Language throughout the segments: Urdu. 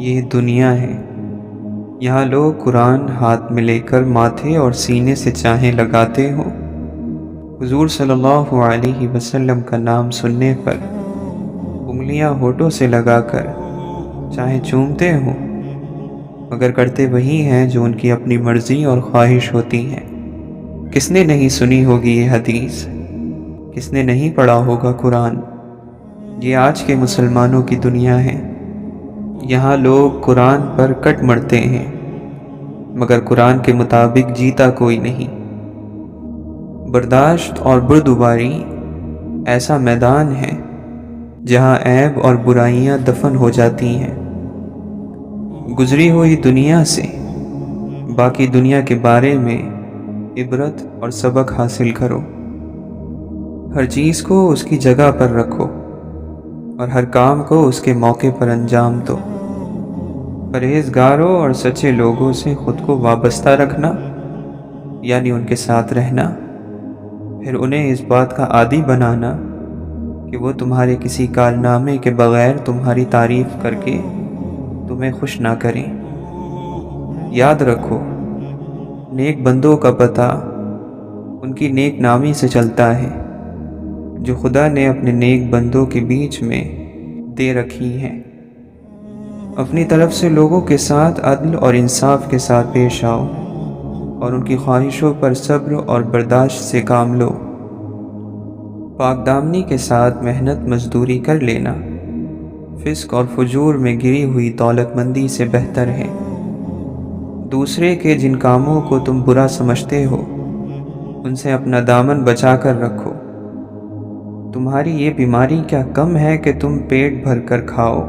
یہ دنیا ہے، یہاں لوگ قرآن ہاتھ میں لے کر ماتھے اور سینے سے چاہیں لگاتے ہوں، حضور صلی اللہ علیہ وسلم کا نام سننے پر انگلیاں ہونٹوں سے لگا کر چاہیں چومتے ہوں، مگر کرتے وہی ہیں جو ان کی اپنی مرضی اور خواہش ہوتی ہے۔ کس نے نہیں سنی ہوگی یہ حدیث، کس نے نہیں پڑھا ہوگا قرآن؟ یہ آج کے مسلمانوں کی دنیا ہے۔ یہاں لوگ قرآن پر کٹ مرتے ہیں، مگر قرآن کے مطابق جیتا کوئی نہیں۔ برداشت اور بردباری ایسا میدان ہے جہاں عیب اور برائیاں دفن ہو جاتی ہیں۔ گزری ہوئی دنیا سے باقی دنیا کے بارے میں عبرت اور سبق حاصل کرو۔ ہر چیز کو اس کی جگہ پر رکھو اور ہر کام کو اس کے موقع پر انجام دو۔ پرہیزگاروں اور سچے لوگوں سے خود کو وابستہ رکھنا، یعنی ان کے ساتھ رہنا، پھر انہیں اس بات کا عادی بنانا کہ وہ تمہارے کسی کارنامے کے بغیر تمہاری تعریف کر کے تمہیں خوش نہ کریں۔ یاد رکھو، نیک بندوں کا پتہ ان کی نیک نامی سے چلتا ہے جو خدا نے اپنے نیک بندوں کے بیچ میں دے رکھی ہیں۔ اپنی طرف سے لوگوں کے ساتھ عدل اور انصاف کے ساتھ پیش آؤ اور ان کی خواہشوں پر صبر اور برداشت سے کام لو۔ پاک دامنی کے ساتھ محنت مزدوری کر لینا فسق اور فجور میں گری ہوئی دولت مندی سے بہتر ہے۔ دوسرے کے جن کاموں کو تم برا سمجھتے ہو ان سے اپنا دامن بچا کر رکھو۔ تمہاری یہ بیماری کیا کم ہے کہ تم پیٹ بھر کر کھاؤ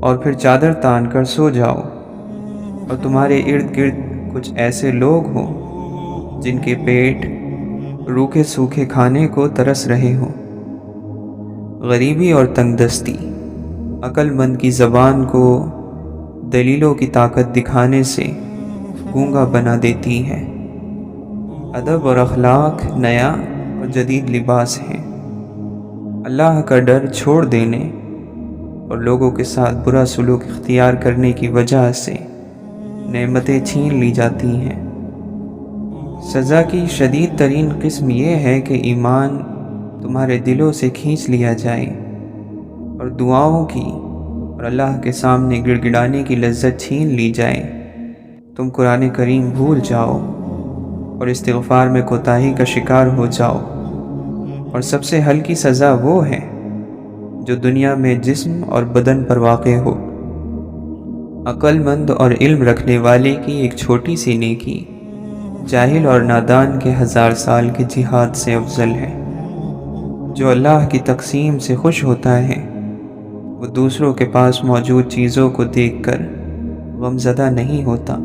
اور پھر چادر تان کر سو جاؤ، اور تمہارے ارد گرد کچھ ایسے لوگ ہوں جن کے پیٹ روکھے سوکھے کھانے کو ترس رہے ہوں۔ غریبی اور تنگ دستی عقل مند کی زبان کو دلیلوں کی طاقت دکھانے سے گونگا بنا دیتی ہے۔ ادب اور اخلاق نیا اور جدید لباس ہے۔ اللہ کا ڈر چھوڑ دینے اور لوگوں کے ساتھ برا سلوک اختیار کرنے کی وجہ سے نعمتیں چھین لی جاتی ہیں۔ سزا کی شدید ترین قسم یہ ہے کہ ایمان تمہارے دلوں سے کھینچ لیا جائے اور دعاؤں کی اور اللہ کے سامنے گڑ گڑانے کی لذت چھین لی جائے۔ تم قرآن کریم بھول جاؤ اور استغفار میں کوتاہی کا شکار ہو جاؤ، اور سب سے ہلکی سزا وہ ہے جو دنیا میں جسم اور بدن پر واقع ہو۔ عقل مند اور علم رکھنے والے کی ایک چھوٹی سی نیکی جاہل اور نادان کے 1000 سال کے جہاد سے افضل ہے۔ جو اللہ کی تقسیم سے خوش ہوتا ہے وہ دوسروں کے پاس موجود چیزوں کو دیکھ کر غمزدہ نہیں ہوتا۔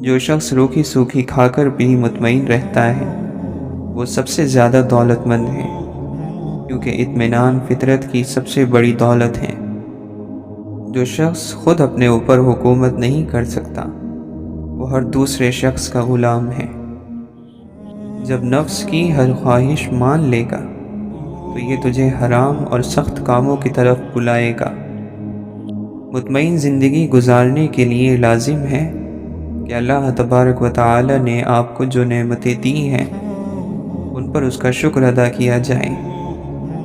جو شخص روکھی سوکھی کھا کر بھی مطمئن رہتا ہے وہ سب سے زیادہ دولت مند ہے، کیونکہ اطمینان فطرت کی سب سے بڑی دولت ہے۔ جو شخص خود اپنے اوپر حکومت نہیں کر سکتا وہ ہر دوسرے شخص کا غلام ہے۔ جب نفس کی ہر خواہش مان لے گا تو یہ تجھے حرام اور سخت کاموں کی طرف بلائے گا۔ مطمئن زندگی گزارنے کے لیے لازم ہے کہ اللہ تبارک و تعالی نے آپ کو جو نعمتیں دی ہیں ان پر اس کا شکر ادا کیا جائے۔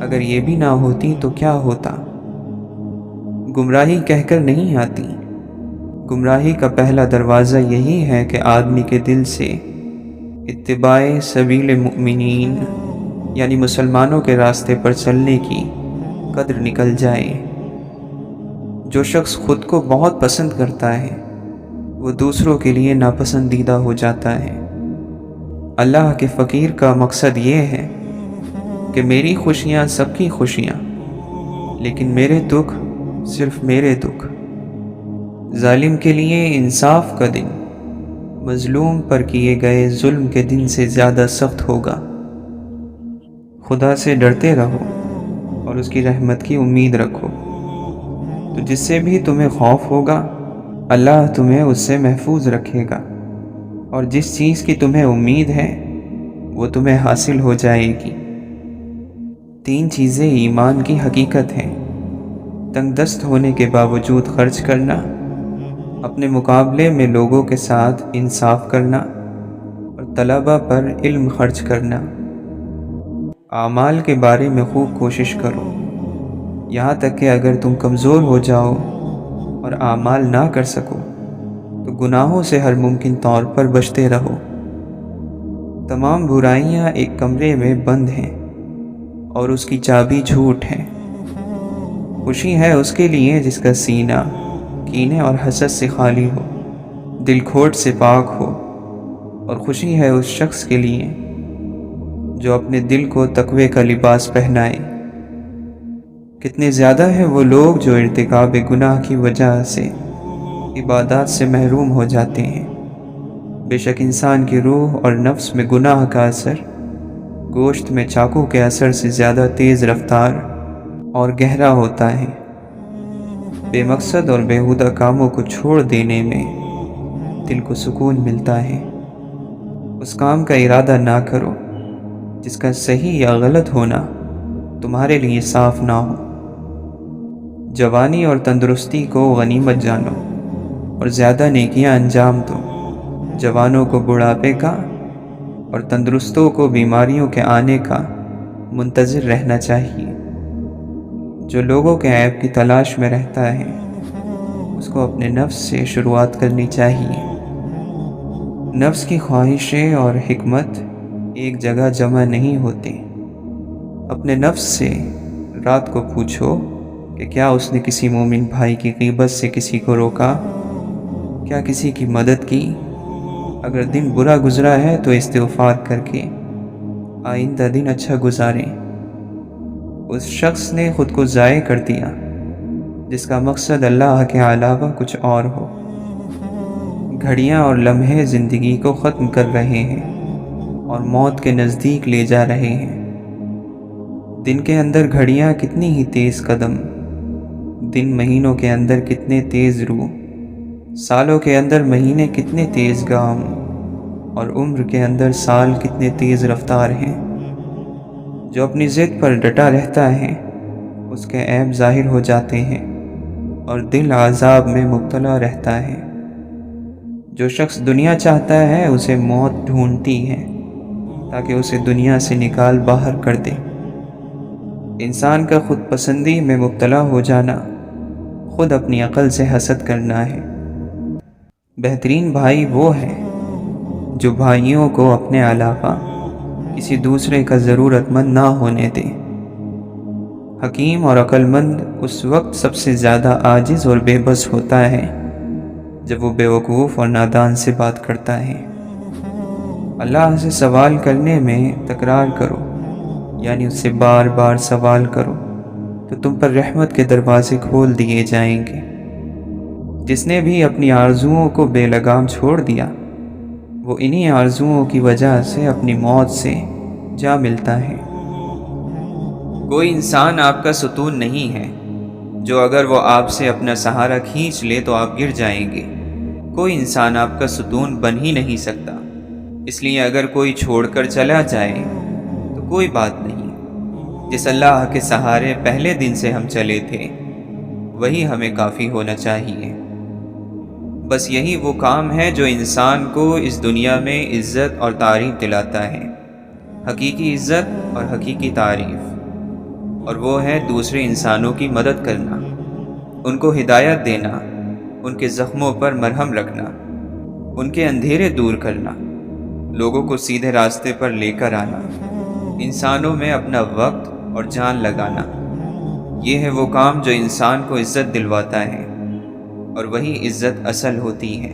اگر یہ بھی نہ ہوتی تو کیا ہوتا؟ گمراہی کہہ کر نہیں آتی۔ گمراہی کا پہلا دروازہ یہی ہے کہ آدمی کے دل سے اتباع سبیل مؤمنین یعنی مسلمانوں کے راستے پر چلنے کی قدر نکل جائے۔ جو شخص خود کو بہت پسند کرتا ہے وہ دوسروں کے لیے ناپسندیدہ ہو جاتا ہے۔ اللہ کے فقیر کا مقصد یہ ہے کہ میری خوشیاں سب کی خوشیاں، لیکن میرے دکھ صرف میرے دکھ۔ ظالم کے لیے انصاف کا دن مظلوم پر کیے گئے ظلم کے دن سے زیادہ سخت ہوگا۔ خدا سے ڈرتے رہو اور اس کی رحمت کی امید رکھو، تو جس سے بھی تمہیں خوف ہوگا اللہ تمہیں اس سے محفوظ رکھے گا، اور جس چیز کی تمہیں امید ہے وہ تمہیں حاصل ہو جائے گی۔ 3 چیزیں ایمان کی حقیقت ہیں۔ تنگ دست ہونے کے باوجود خرچ کرنا، اپنے مقابلے میں لوگوں کے ساتھ انصاف کرنا اور طلباء پر علم خرچ کرنا۔ اعمال کے بارے میں خوب کوشش کرو، یہاں تک کہ اگر تم کمزور ہو جاؤ اور اعمال نہ کر سکو تو گناہوں سے ہر ممکن طور پر بچتے رہو۔ تمام برائیاں ایک کمرے میں بند ہیں اور اس کی چابی جھوٹ ہے۔ خوشی ہے اس کے لیے جس کا سینہ کینے اور حسد سے خالی ہو، دل کھوٹ سے پاک ہو، اور خوشی ہے اس شخص کے لیے جو اپنے دل کو تقوی کا لباس پہنائے۔ کتنے زیادہ ہیں وہ لوگ جو ارتکاب گناہ کی وجہ سے عبادات سے محروم ہو جاتے ہیں۔ بے شک انسان کی روح اور نفس میں گناہ کا اثر گوشت میں چاقو کے اثر سے زیادہ تیز رفتار اور گہرا ہوتا ہے۔ بے مقصد اور بیہودہ کاموں کو چھوڑ دینے میں دل کو سکون ملتا ہے۔ اس کام کا ارادہ نہ کرو جس کا صحیح یا غلط ہونا تمہارے لیے صاف نہ ہو۔ جوانی اور تندرستی کو غنیمت جانو اور زیادہ نیکیاں انجام دو۔ جوانوں کو بڑھاپے کا اور تندرستوں کو بیماریوں کے آنے کا منتظر رہنا چاہیے۔ جو لوگوں کے عیب کی تلاش میں رہتا ہے اس کو اپنے نفس سے شروعات کرنی چاہیے۔ نفس کی خواہشیں اور حکمت ایک جگہ جمع نہیں ہوتے۔ اپنے نفس سے رات کو پوچھو کہ کیا اس نے کسی مومن بھائی کی غیبت سے کسی کو روکا، کیا کسی کی مدد کی۔ اگر دن برا گزرا ہے تو استغفار کر کے آئندہ دن اچھا گزاریں۔ اس شخص نے خود کو ضائع کر دیا جس کا مقصد اللہ کے علاوہ کچھ اور ہو۔ گھڑیاں اور لمحے زندگی کو ختم کر رہے ہیں اور موت کے نزدیک لے جا رہے ہیں۔ دن کے اندر گھڑیاں کتنی ہی تیز قدم، دن مہینوں کے اندر کتنے تیز رو، سالوں کے اندر مہینے کتنے تیز گام، اور عمر کے اندر سال کتنے تیز رفتار ہیں۔ جو اپنی ضد پر ڈٹا رہتا ہے اس کے عیب ظاہر ہو جاتے ہیں اور دل عذاب میں مبتلا رہتا ہے۔ جو شخص دنیا چاہتا ہے اسے موت ڈھونڈتی ہے تاکہ اسے دنیا سے نکال باہر کر دے۔ انسان کا خود پسندی میں مبتلا ہو جانا خود اپنی عقل سے حسد کرنا ہے۔ بہترین بھائی وہ ہے جو بھائیوں کو اپنے علاوہ کسی دوسرے کا ضرورت مند نہ ہونے دے۔ حکیم اور عقل مند اس وقت سب سے زیادہ عاجز اور بے بس ہوتا ہے جب وہ بیوقوف اور نادان سے بات کرتا ہے۔ اللہ سے سوال کرنے میں تکرار کرو، یعنی اس سے بار بار سوال کرو تو تم پر رحمت کے دروازے کھول دیے جائیں گے۔ جس نے بھی اپنی آرزوؤں کو بے لگام چھوڑ دیا وہ انہی آرزوؤں کی وجہ سے اپنی موت سے جا ملتا ہے۔ کوئی انسان آپ کا ستون نہیں ہے جو اگر وہ آپ سے اپنا سہارا کھینچ لے تو آپ گر جائیں گے۔ کوئی انسان آپ کا ستون بن ہی نہیں سکتا، اس لیے اگر کوئی چھوڑ کر چلا جائے تو کوئی بات نہیں۔ جس اللہ کے سہارے پہلے دن سے ہم چلے تھے وہی ہمیں کافی ہونا چاہیے۔ بس یہی وہ کام ہے جو انسان کو اس دنیا میں عزت اور تعریف دلاتا ہے، حقیقی عزت اور حقیقی تعریف، اور وہ ہے دوسرے انسانوں کی مدد کرنا، ان کو ہدایت دینا، ان کے زخموں پر مرہم رکھنا، ان کے اندھیرے دور کرنا، لوگوں کو سیدھے راستے پر لے کر آنا، انسانوں میں اپنا وقت اور جان لگانا۔ یہ ہے وہ کام جو انسان کو عزت دلواتا ہے، اور وہی عزت اصل ہوتی ہے۔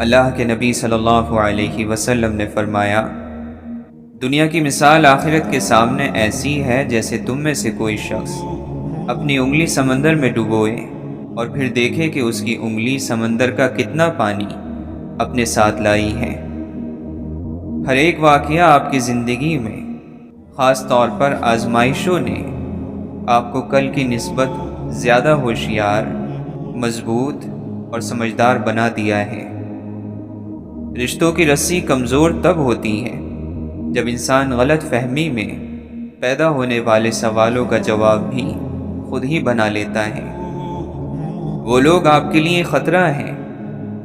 اللہ کے نبی صلی اللہ علیہ وسلم نے فرمایا، دنیا کی مثال آخرت کے سامنے ایسی ہے جیسے تم میں سے کوئی شخص اپنی انگلی سمندر میں ڈبوئے اور پھر دیکھے کہ اس کی انگلی سمندر کا کتنا پانی اپنے ساتھ لائی ہے۔ ہر ایک واقعہ آپ کی زندگی میں، خاص طور پر آزمائشوں نے آپ کو کل کی نسبت زیادہ ہوشیار، مضبوط اور سمجھدار بنا دیا ہے۔ رشتوں کی رسی کمزور تب ہوتی ہے جب انسان غلط فہمی میں پیدا ہونے والے سوالوں کا جواب بھی خود ہی بنا لیتا ہے۔ وہ لوگ آپ کے لیے خطرہ ہیں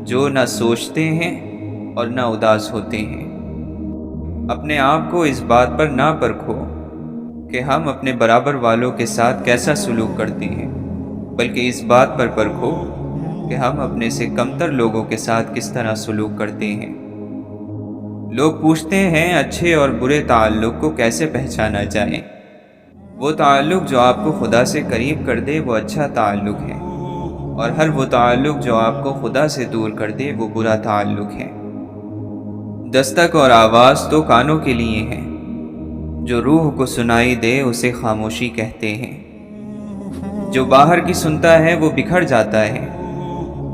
جو نہ سوچتے ہیں اور نہ اداس ہوتے ہیں۔ اپنے آپ کو اس بات پر نہ پرکھو کہ ہم اپنے برابر والوں کے ساتھ کیسا سلوک کرتے ہیں، بلکہ اس بات پر پرکھو کہ ہم اپنے سے کمتر لوگوں کے ساتھ کس طرح سلوک کرتے ہیں۔ لوگ پوچھتے ہیں اچھے اور برے تعلق کو کیسے پہچانا جائے۔ وہ تعلق جو آپ کو خدا سے قریب کر دے وہ اچھا تعلق ہے، اور ہر وہ تعلق جو آپ کو خدا سے دور کر دے وہ برا تعلق ہے۔ دستک اور آواز تو کانوں کے لیے ہیں، جو روح کو سنائی دے اسے خاموشی کہتے ہیں۔ جو باہر کی سنتا ہے وہ بکھر جاتا ہے،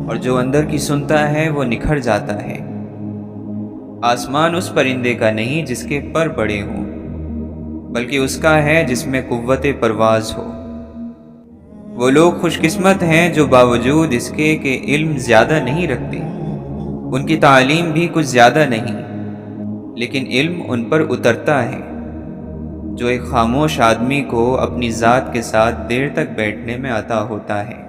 اور جو اندر کی سنتا ہے وہ نکھر جاتا ہے۔ آسمان اس پرندے کا نہیں جس کے پر بڑے ہوں، بلکہ اس کا ہے جس میں قوت پرواز ہو۔ وہ لوگ خوش قسمت ہیں جو باوجود اس کے کہ علم زیادہ نہیں رکھتے، ان کی تعلیم بھی کچھ زیادہ نہیں، لیکن علم ان پر اترتا ہے۔ جو ایک خاموش آدمی کو اپنی ذات کے ساتھ دیر تک بیٹھنے میں عطا ہوتا ہے۔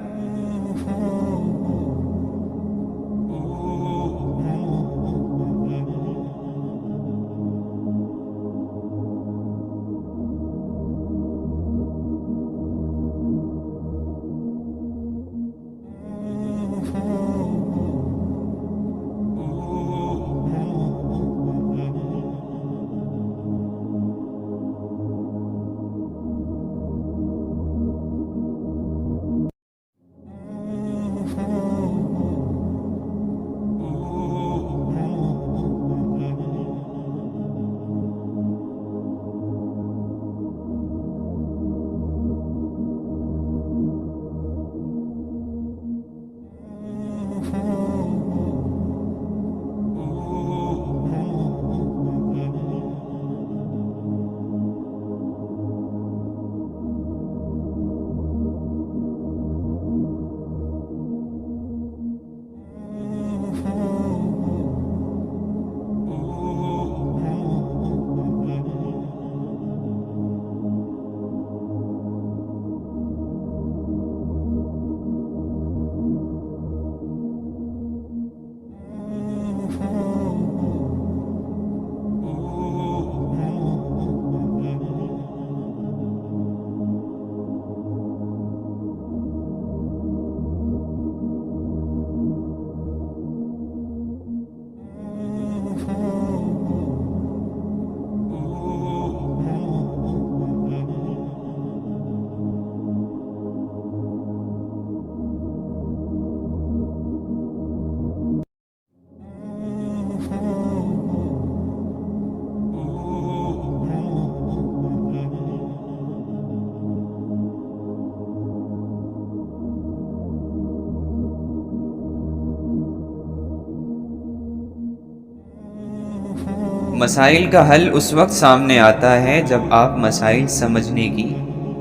مسائل کا حل اس وقت سامنے آتا ہے جب آپ مسائل سمجھنے کی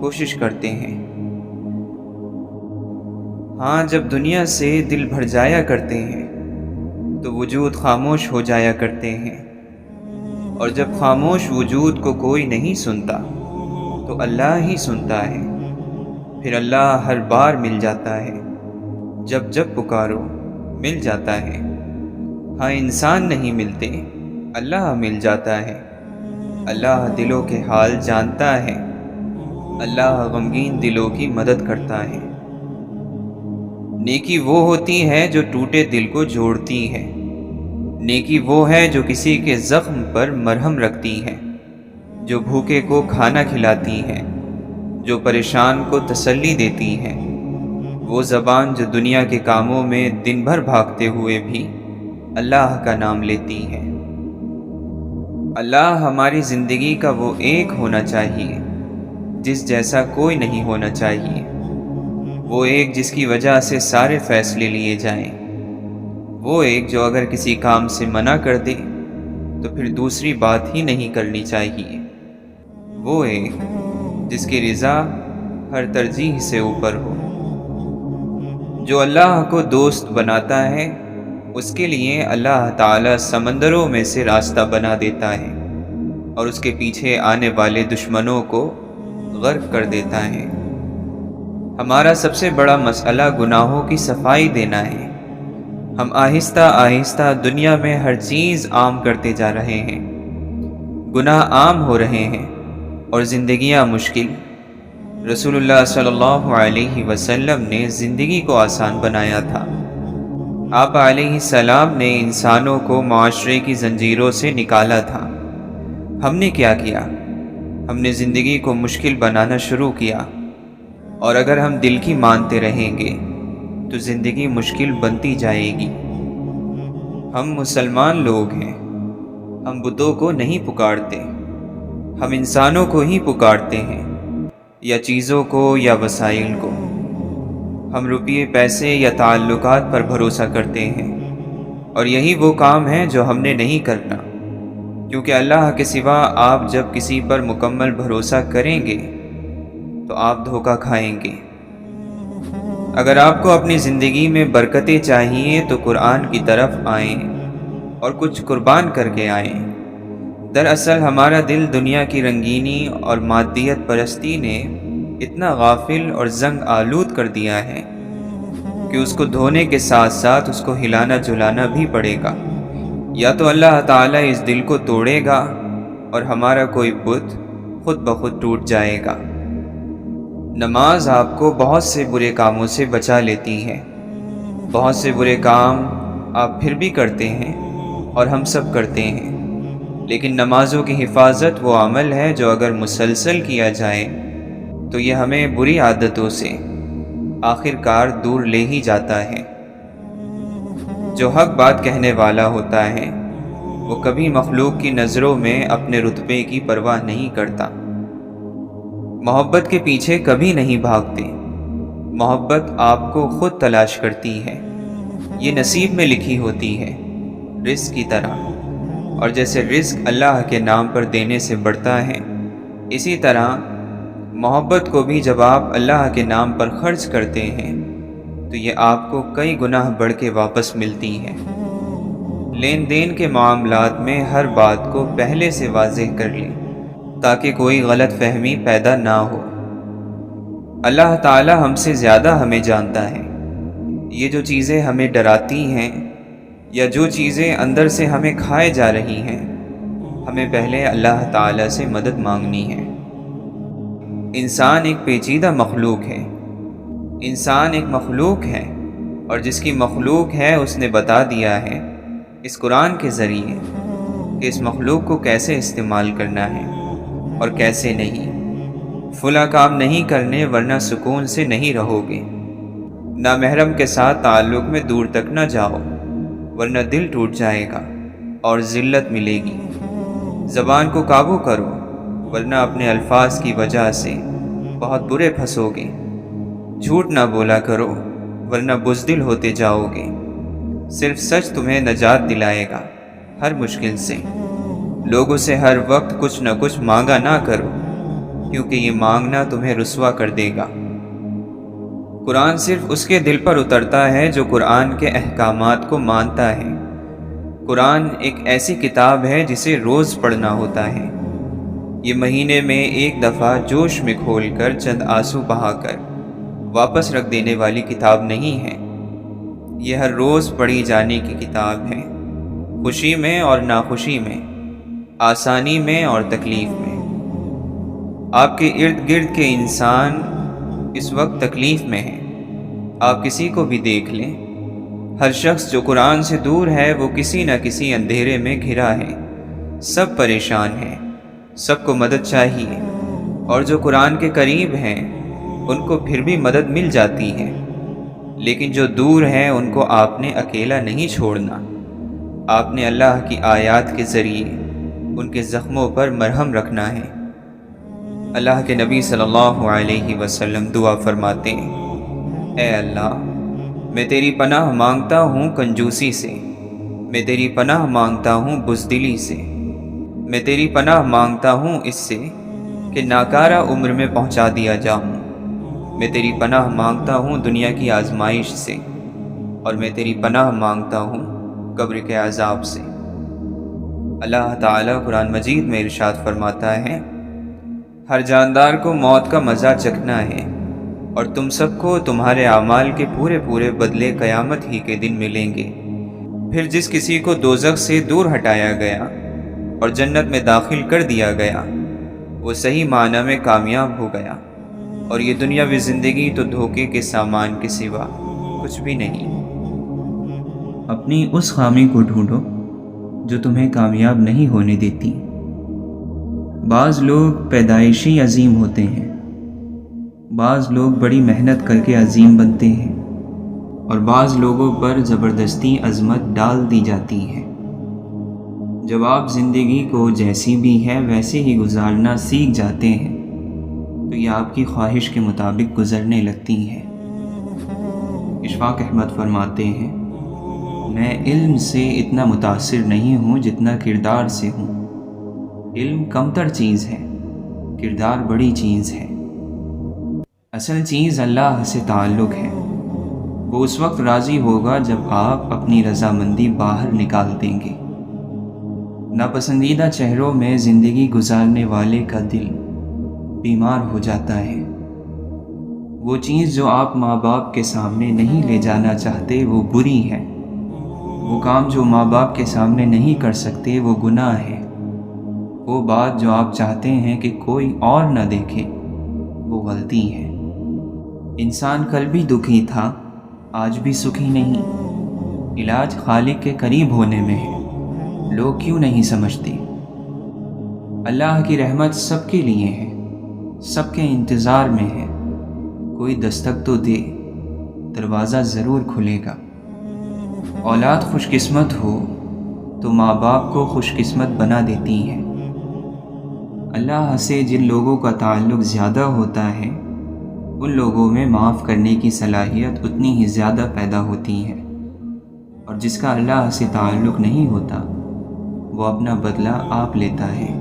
کوشش کرتے ہیں۔ ہاں، جب دنیا سے دل بھر جایا کرتے ہیں تو وجود خاموش ہو جایا کرتے ہیں، اور جب خاموش وجود کو کوئی نہیں سنتا تو اللہ ہی سنتا ہے۔ پھر اللہ ہر بار مل جاتا ہے، جب جب پکارو مل جاتا ہے۔ ہاں، انسان نہیں ملتے، اللہ مل جاتا ہے۔ اللہ دلوں کے حال جانتا ہے، اللہ غمگین دلوں کی مدد کرتا ہے۔ نیکی وہ ہوتی ہے جو ٹوٹے دل کو جوڑتی ہے، نیکی وہ ہے جو کسی کے زخم پر مرہم رکھتی ہے، جو بھوکے کو کھانا کھلاتی ہے، جو پریشان کو تسلی دیتی ہے۔ وہ زبان جو دنیا کے کاموں میں دن بھر بھاگتے ہوئے بھی اللہ کا نام لیتی ہے۔ اللہ ہماری زندگی کا وہ ایک ہونا چاہیے جس جیسا کوئی نہیں ہونا چاہیے، وہ ایک جس کی وجہ سے سارے فیصلے لیے جائیں، وہ ایک جو اگر کسی کام سے منع کر دے تو پھر دوسری بات ہی نہیں کرنی چاہیے، وہ ایک جس کی رضا ہر ترجیح سے اوپر ہو۔ جو اللہ کو دوست بناتا ہے اس کے لیے اللہ تعالیٰ سمندروں میں سے راستہ بنا دیتا ہے اور اس کے پیچھے آنے والے دشمنوں کو غرق کر دیتا ہے۔ ہمارا سب سے بڑا مسئلہ گناہوں کی صفائی دینا ہے۔ ہم آہستہ آہستہ دنیا میں ہر چیز عام کرتے جا رہے ہیں، گناہ عام ہو رہے ہیں اور زندگیاں مشکل۔ رسول اللہ صلی اللہ علیہ وسلم نے زندگی کو آسان بنایا تھا۔ آپ علیہ السلام نے انسانوں کو معاشرے کی زنجیروں سے نکالا تھا۔ ہم نے کیا کیا؟ ہم نے زندگی کو مشکل بنانا شروع کیا، اور اگر ہم دل کی مانتے رہیں گے تو زندگی مشکل بنتی جائے گی۔ ہم مسلمان لوگ ہیں، ہم بتوں کو نہیں پکارتے، ہم انسانوں کو ہی پکارتے ہیں، یا چیزوں کو یا وسائل کو۔ ہم روپیے، پیسے یا تعلقات پر بھروسہ کرتے ہیں، اور یہی وہ کام ہے جو ہم نے نہیں کرنا، کیونکہ اللہ کے سوا آپ جب کسی پر مکمل بھروسہ کریں گے تو آپ دھوکہ کھائیں گے۔ اگر آپ کو اپنی زندگی میں برکتیں چاہیے تو قرآن کی طرف آئیں اور کچھ قربان کر کے آئیں۔ دراصل ہمارا دل دنیا کی رنگینی اور مادیت پرستی نے اتنا غافل اور زنگ آلود کر دیا ہے کہ اس کو دھونے کے ساتھ ساتھ اس کو ہلانا جلانا بھی پڑے گا، یا تو اللہ تعالیٰ اس دل کو توڑے گا اور ہمارا کوئی بت خود بخود ٹوٹ جائے گا۔ نماز آپ کو بہت سے برے کاموں سے بچا لیتی ہے۔ بہت سے برے کام آپ پھر بھی کرتے ہیں اور ہم سب کرتے ہیں، لیکن نمازوں کی حفاظت وہ عمل ہے جو اگر مسلسل کیا جائے تو یہ ہمیں بری عادتوں سے آخر کار دور لے ہی جاتا ہے۔ جو حق بات کہنے والا ہوتا ہے وہ کبھی مخلوق کی نظروں میں اپنے رتبے کی پرواہ نہیں کرتا۔ محبت کے پیچھے کبھی نہیں بھاگتے، محبت آپ کو خود تلاش کرتی ہے۔ یہ نصیب میں لکھی ہوتی ہے، رزق کی طرح، اور جیسے رزق اللہ کے نام پر دینے سے بڑھتا ہے، اسی طرح محبت کو بھی جب آپ اللہ کے نام پر خرچ کرتے ہیں تو یہ آپ کو کئی گناہ بڑھ کے واپس ملتی ہے۔ لین دین کے معاملات میں ہر بات کو پہلے سے واضح کر لیں تاکہ کوئی غلط فہمی پیدا نہ ہو۔ اللہ تعالی ہم سے زیادہ ہمیں جانتا ہے۔ یہ جو چیزیں ہمیں ڈراتی ہیں یا جو چیزیں اندر سے ہمیں کھائے جا رہی ہیں، ہمیں پہلے اللہ تعالی سے مدد مانگنی ہے۔ انسان ایک پیچیدہ مخلوق ہے، انسان ایک مخلوق ہے، اور جس کی مخلوق ہے اس نے بتا دیا ہے اس قرآن کے ذریعے کہ اس مخلوق کو کیسے استعمال کرنا ہے اور کیسے نہیں۔ فلاں کام نہیں کرنے ورنہ سکون سے نہیں رہو گے۔ نامحرم کے ساتھ تعلق میں دور تک نہ جاؤ ورنہ دل ٹوٹ جائے گا اور ذلت ملے گی۔ زبان کو قابو کرو ورنہ اپنے الفاظ کی وجہ سے بہت برے پھنسو گے۔ جھوٹ نہ بولا کرو ورنہ بزدل ہوتے جاؤ گے۔ صرف سچ تمہیں نجات دلائے گا ہر مشکل سے۔ لوگوں سے ہر وقت کچھ نہ کچھ مانگا نہ کرو، کیونکہ یہ مانگنا تمہیں رسوا کر دے گا۔ قرآن صرف اس کے دل پر اترتا ہے جو قرآن کے احکامات کو مانتا ہے۔ قرآن ایک ایسی کتاب ہے جسے روز پڑھنا ہوتا ہے۔ یہ مہینے میں ایک دفعہ جوش میں کھول کر چند آنسو بہا کر واپس رکھ دینے والی کتاب نہیں ہے۔ یہ ہر روز پڑھی جانے کی کتاب ہے، خوشی میں اور ناخوشی میں، آسانی میں اور تکلیف میں۔ آپ کے ارد گرد کے انسان اس وقت تکلیف میں ہیں، آپ کسی کو بھی دیکھ لیں، ہر شخص جو قرآن سے دور ہے وہ کسی نہ کسی اندھیرے میں گھرا ہے۔ سب پریشان ہیں، سب کو مدد چاہیے، اور جو قرآن کے قریب ہیں ان کو پھر بھی مدد مل جاتی ہے، لیکن جو دور ہیں ان کو آپ نے اکیلا نہیں چھوڑنا۔ آپ نے اللہ کی آیات کے ذریعے ان کے زخموں پر مرہم رکھنا ہے۔ اللہ کے نبی صلی اللہ علیہ وسلم دعا فرماتے ہیں، اے اللہ، میں تیری پناہ مانگتا ہوں کنجوسی سے، میں تیری پناہ مانگتا ہوں بزدلی سے، میں تیری پناہ مانگتا ہوں اس سے کہ ناکارہ عمر میں پہنچا دیا جاؤں، میں تیری پناہ مانگتا ہوں دنیا کی آزمائش سے، اور میں تیری پناہ مانگتا ہوں قبر کے عذاب سے۔ اللہ تعالیٰ قرآن مجید میں ارشاد فرماتا ہے، ہر جاندار کو موت کا مزہ چکھنا ہے، اور تم سب کو تمہارے اعمال کے پورے پورے بدلے قیامت ہی کے دن ملیں گے۔ پھر جس کسی کو دوزخ سے دور ہٹایا گیا اور جنت میں داخل کر دیا گیا وہ صحیح معنی میں کامیاب ہو گیا، اور یہ دنیاوی زندگی تو دھوکے کے سامان کے سوا کچھ بھی نہیں۔ اپنی اس خامی کو ڈھونڈو جو تمہیں کامیاب نہیں ہونے دیتی۔ بعض لوگ پیدائشی عظیم ہوتے ہیں، بعض لوگ بڑی محنت کر کے عظیم بنتے ہیں، اور بعض لوگوں پر زبردستی عظمت ڈال دی جاتی ہے۔ جب آپ زندگی کو جیسی بھی ہے ویسے ہی گزارنا سیکھ جاتے ہیں تو یہ آپ کی خواہش کے مطابق گزرنے لگتی ہیں۔ اشفاق احمد فرماتے ہیں، میں علم سے اتنا متاثر نہیں ہوں جتنا کردار سے ہوں۔ علم کمتر چیز ہے، کردار بڑی چیز ہے۔ اصل چیز اللہ سے تعلق ہے۔ وہ اس وقت راضی ہوگا جب آپ اپنی رضامندی باہر نکال دیں گے۔ ناپسندیدہ چہروں میں زندگی گزارنے والے کا دل بیمار ہو جاتا ہے۔ وہ چیز جو آپ ماں باپ کے سامنے نہیں لے جانا چاہتے وہ بری ہے۔ وہ کام جو ماں باپ کے سامنے نہیں کر سکتے وہ گناہ ہے۔ وہ بات جو آپ چاہتے ہیں کہ کوئی اور نہ دیکھے وہ غلطی ہے۔ انسان کل بھی دکھی تھا، آج بھی سکھی نہیں۔ علاج خالق کے قریب ہونے میں ہے، لوگ کیوں نہیں سمجھتے؟ اللہ کی رحمت سب کے لیے ہے، سب کے انتظار میں ہے۔ کوئی دستک تو دے، دروازہ ضرور کھلے گا۔ اولاد خوش قسمت ہو تو ماں باپ کو خوش قسمت بنا دیتی ہے۔ اللہ سے جن لوگوں کا تعلق زیادہ ہوتا ہے ان لوگوں میں معاف کرنے کی صلاحیت اتنی ہی زیادہ پیدا ہوتی ہے، اور جس کا اللہ سے تعلق نہیں ہوتا وہ اپنا بدلہ آپ لیتا ہے۔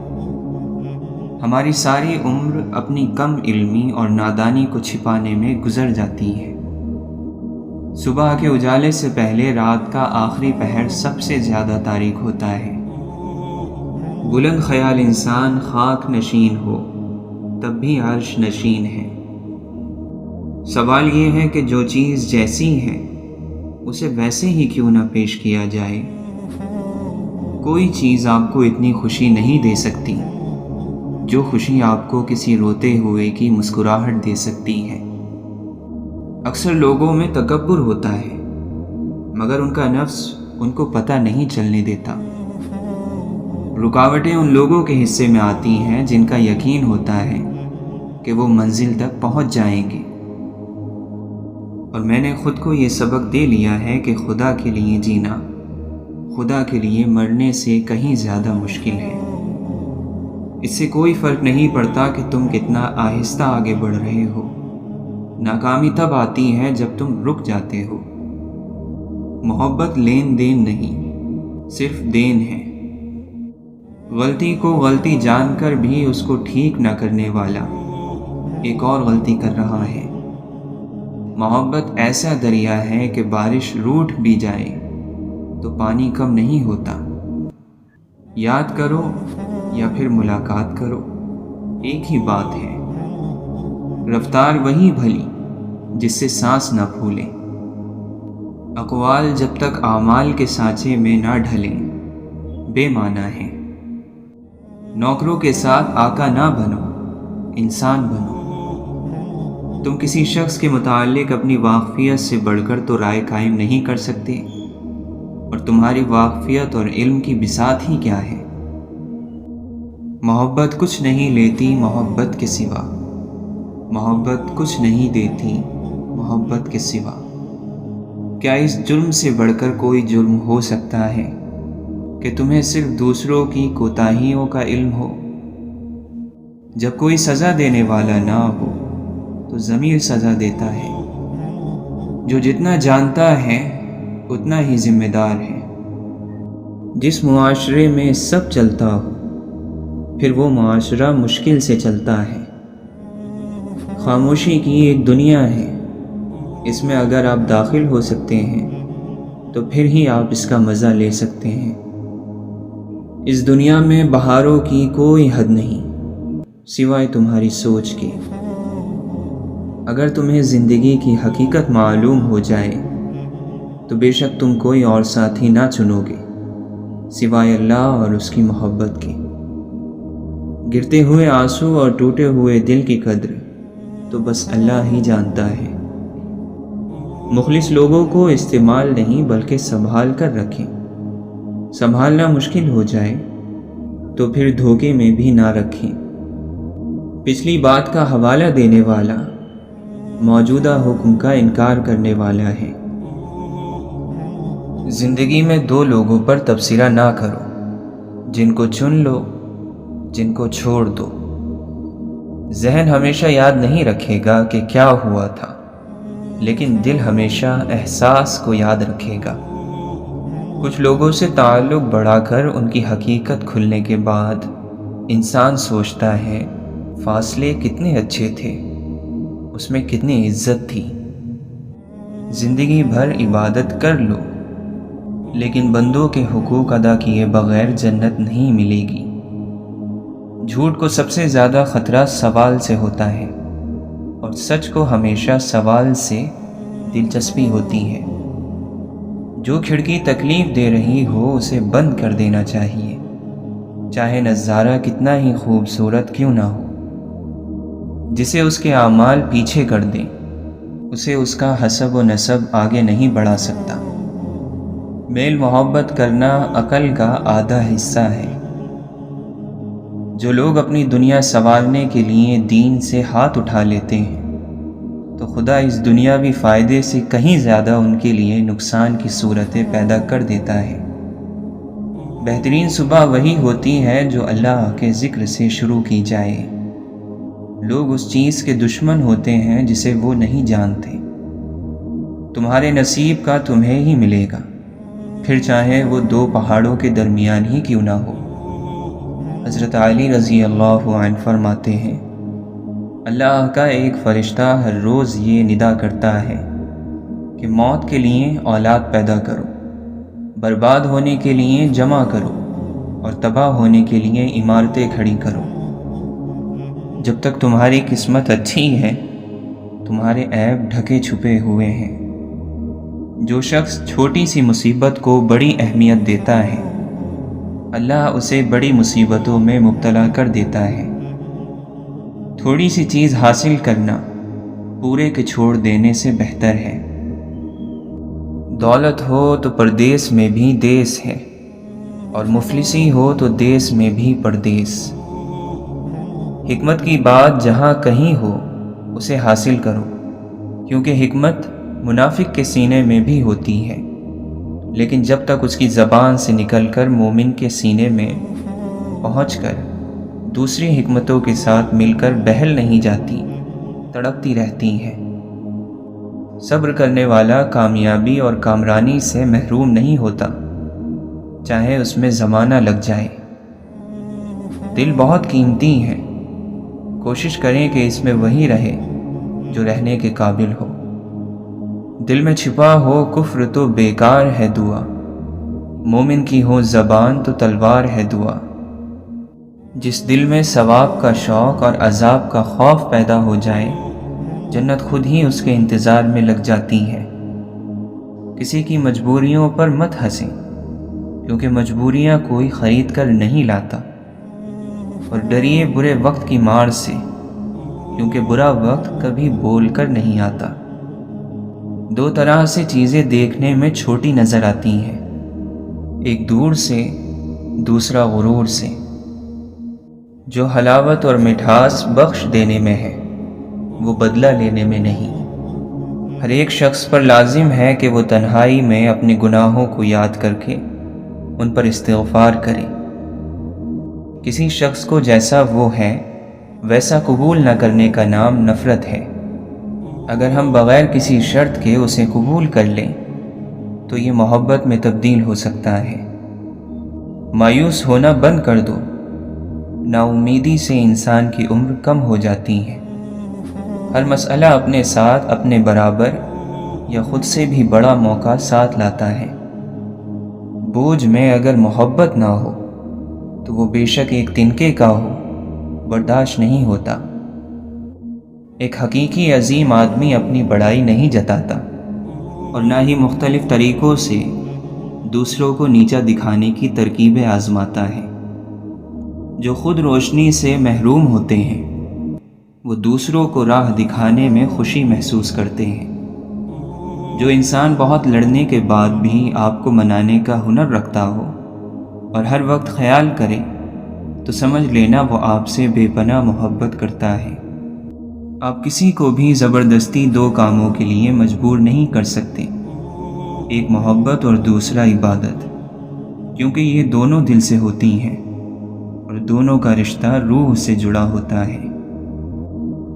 ہماری ساری عمر اپنی کم علمی اور نادانی کو چھپانے میں گزر جاتی ہے۔ صبح کے اجالے سے پہلے رات کا آخری پہر سب سے زیادہ تاریک ہوتا ہے۔ بلند خیال انسان خاک نشین ہو تب بھی عرش نشین ہے۔ سوال یہ ہے کہ جو چیز جیسی ہے اسے ویسے ہی کیوں نہ پیش کیا جائے۔ کوئی چیز آپ کو اتنی خوشی نہیں دے سکتی جو خوشی آپ کو کسی روتے ہوئے کی مسکراہٹ دے سکتی ہے۔ اکثر لوگوں میں تکبر ہوتا ہے مگر ان کا نفس ان کو پتہ نہیں چلنے دیتا۔ رکاوٹیں ان لوگوں کے حصے میں آتی ہیں جن کا یقین ہوتا ہے کہ وہ منزل تک پہنچ جائیں گے، اور میں نے خود کو یہ سبق دے لیا ہے کہ خدا کے لیے جینا خدا کے لیے مرنے سے کہیں زیادہ مشکل ہے۔ اس سے کوئی فرق نہیں پڑتا کہ تم کتنا آہستہ آگے بڑھ رہے ہو۔ ناکامی تب آتی ہے جب تم رک جاتے ہو۔ محبت لین دین نہیں، صرف دین ہے۔ غلطی کو غلطی جان کر بھی اس کو ٹھیک نہ کرنے والا ایک اور غلطی کر رہا ہے۔ محبت ایسا دریا ہے کہ بارش روٹھ بھی جائے تو پانی کم نہیں ہوتا۔ یاد کرو یا پھر ملاقات کرو، ایک ہی بات ہے۔ رفتار وہی بھلی جس سے سانس نہ پھولے۔ اقوال جب تک اعمال کے سانچے میں نہ ڈھلیں بے معنی ہیں۔ نوکروں کے ساتھ آقا نہ بنو، انسان بنو۔ تم کسی شخص کے متعلق اپنی واقفیت سے بڑھ کر تو رائے قائم نہیں کر سکتے، اور تمہاری واقفیت اور علم کی بساط ہی کیا ہے؟ محبت کچھ نہیں لیتی محبت کے سوا، محبت کچھ نہیں دیتی محبت کے سوا۔ کیا اس جرم سے بڑھ کر کوئی جرم ہو سکتا ہے کہ تمہیں صرف دوسروں کی کوتاہیوں کا علم ہو؟ جب کوئی سزا دینے والا نہ ہو تو ضمیر سزا دیتا ہے۔ جو جتنا جانتا ہے اتنا ہی ذمہ دار ہے۔ جس معاشرے میں سب چلتا ہو پھر وہ معاشرہ مشکل سے چلتا ہے۔ خاموشی کی ایک دنیا ہے، اس میں اگر آپ داخل ہو سکتے ہیں تو پھر ہی آپ اس کا مزہ لے سکتے ہیں۔ اس دنیا میں بہاروں کی کوئی حد نہیں سوائے تمہاری سوچ کے۔ اگر تمہیں زندگی کی حقیقت معلوم ہو جائے تو بے شک تم کوئی اور ساتھی نہ چنو گے سوائے اللہ اور اس کی محبت کے۔ گرتے ہوئے آنسو اور ٹوٹے ہوئے دل کی قدر تو بس اللہ ہی جانتا ہے۔ مخلص لوگوں کو استعمال نہیں بلکہ سنبھال کر رکھیں۔ سنبھالنا مشکل ہو جائے تو پھر دھوکے میں بھی نہ رکھیں۔ پچھلی بات کا حوالہ دینے والا موجودہ حکم کا انکار کرنے والا ہے۔ زندگی میں دو لوگوں پر تبصرہ نہ کرو، جن کو چن لو، جن کو چھوڑ دو۔ ذہن ہمیشہ یاد نہیں رکھے گا کہ کیا ہوا تھا، لیکن دل ہمیشہ احساس کو یاد رکھے گا۔ کچھ لوگوں سے تعلق بڑھا کر ان کی حقیقت کھلنے کے بعد انسان سوچتا ہے فاصلے کتنے اچھے تھے، اس میں کتنی عزت تھی۔ زندگی بھر عبادت کر لو، لیکن بندوں کے حقوق ادا کیے بغیر جنت نہیں ملے گی۔ جھوٹ کو سب سے زیادہ خطرہ سوال سے ہوتا ہے، اور سچ کو ہمیشہ سوال سے دلچسپی ہوتی ہے۔ جو کھڑکی تکلیف دے رہی ہو اسے بند کر دینا چاہیے، چاہے نظارہ کتنا ہی خوبصورت کیوں نہ ہو۔ جسے اس کے اعمال پیچھے کر دیں، اسے اس کا حسب و نسب آگے نہیں بڑھا سکتا۔ میل محبت کرنا عقل کا آدھا حصہ ہے۔ جو لوگ اپنی دنیا سنوارنے کے لیے دین سے ہاتھ اٹھا لیتے ہیں تو خدا اس دنیاوی فائدے سے کہیں زیادہ ان کے لیے نقصان کی صورتیں پیدا کر دیتا ہے۔ بہترین صبح وہی ہوتی ہے جو اللہ کے ذکر سے شروع کی جائے۔ لوگ اس چیز کے دشمن ہوتے ہیں جسے وہ نہیں جانتے۔ تمہارے نصیب کا تمہیں ہی ملے گا، پھر چاہے وہ دو پہاڑوں کے درمیان ہی کیوں نہ ہو۔ حضرت علی رضی اللہ عنہ فرماتے ہیں، اللہ کا ایک فرشتہ ہر روز یہ ندا کرتا ہے کہ موت کے لیے اولاد پیدا کرو، برباد ہونے کے لیے جمع کرو، اور تباہ ہونے کے لیے عمارتیں کھڑی کرو۔ جب تک تمہاری قسمت اچھی ہے تمہارے عیب ڈھکے چھپے ہوئے ہیں۔ جو شخص چھوٹی سی مصیبت کو بڑی اہمیت دیتا ہے اللہ اسے بڑی مصیبتوں میں مبتلا کر دیتا ہے۔ تھوڑی سی چیز حاصل کرنا پورے کے چھوڑ دینے سے بہتر ہے۔ دولت ہو تو پردیس میں بھی دیس ہے، اور مفلسی ہو تو دیس میں بھی پردیس۔ حکمت کی بات جہاں کہیں ہو اسے حاصل کرو، کیونکہ حکمت منافق کے سینے میں بھی ہوتی ہے، لیکن جب تک اس کی زبان سے نکل کر مومن کے سینے میں پہنچ کر دوسری حکمتوں کے ساتھ مل کر بہل نہیں جاتی، تڑپتی رہتی ہے۔ صبر کرنے والا کامیابی اور کامرانی سے محروم نہیں ہوتا، چاہے اس میں زمانہ لگ جائے۔ دل بہت قیمتی ہے، کوشش کریں کہ اس میں وہی رہے جو رہنے کے قابل ہو۔ دل میں چھپا ہو کفر تو بیکار ہے دعا، مومن کی ہو زبان تو تلوار ہے دعا۔ جس دل میں ثواب کا شوق اور عذاب کا خوف پیدا ہو جائے جنت خود ہی اس کے انتظار میں لگ جاتی ہے۔ کسی کی مجبوریوں پر مت ہنسیں، کیونکہ مجبوریاں کوئی خرید کر نہیں لاتا، اور ڈریے برے وقت کی مار سے، کیونکہ برا وقت کبھی بول کر نہیں آتا۔ دو طرح سے چیزیں دیکھنے میں چھوٹی نظر آتی ہیں، ایک دور سے، دوسرا غرور سے۔ جو حلاوت اور مٹھاس بخش دینے میں ہے وہ بدلہ لینے میں نہیں۔ ہر ایک شخص پر لازم ہے کہ وہ تنہائی میں اپنے گناہوں کو یاد کر کے ان پر استغفار کرے۔ کسی شخص کو جیسا وہ ہے ویسا قبول نہ کرنے کا نام نفرت ہے۔ اگر ہم بغیر کسی شرط کے اسے قبول کر لیں تو یہ محبت میں تبدیل ہو سکتا ہے۔ مایوس ہونا بند کر دو، نا امیدی سے انسان کی عمر کم ہو جاتی ہے۔ ہر مسئلہ اپنے ساتھ اپنے برابر یا خود سے بھی بڑا موقع ساتھ لاتا ہے۔ بوجھ میں اگر محبت نہ ہو تو وہ بے شک ایک تنکے کا ہو، برداشت نہیں ہوتا۔ ایک حقیقی عظیم آدمی اپنی بڑائی نہیں جتاتا اور نہ ہی مختلف طریقوں سے دوسروں کو نیچا دکھانے کی ترکیبیں آزماتا ہے۔ جو خود روشنی سے محروم ہوتے ہیں وہ دوسروں کو راہ دکھانے میں خوشی محسوس کرتے ہیں۔ جو انسان بہت لڑنے کے بعد بھی آپ کو منانے کا ہنر رکھتا ہو اور ہر وقت خیال کرے تو سمجھ لینا وہ آپ سے بے پناہ محبت کرتا ہے۔ آپ کسی کو بھی زبردستی دو کاموں کے لیے مجبور نہیں کر سکتے، ایک محبت اور دوسرا عبادت، کیونکہ یہ دونوں دل سے ہوتی ہیں اور دونوں کا رشتہ روح سے جڑا ہوتا ہے۔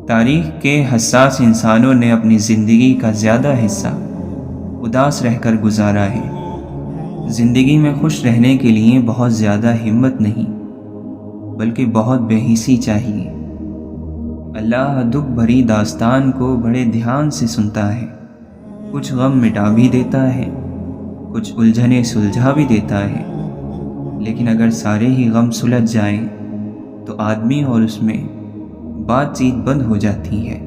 تاریخ کے حساس انسانوں نے اپنی زندگی کا زیادہ حصہ اداس رہ کر گزارا ہے۔ زندگی میں خوش رہنے کے لیے بہت زیادہ ہمت نہیں بلکہ بہت بے حسی چاہیے۔ اللہ دکھ بھری داستان کو بڑے دھیان سے سنتا ہے، کچھ غم مٹا بھی دیتا ہے، کچھ الجھنیں سلجھا بھی دیتا ہے، لیکن اگر سارے ہی غم سلجھ جائیں تو آدمی اور اس میں بات چیت بند ہو جاتی ہے۔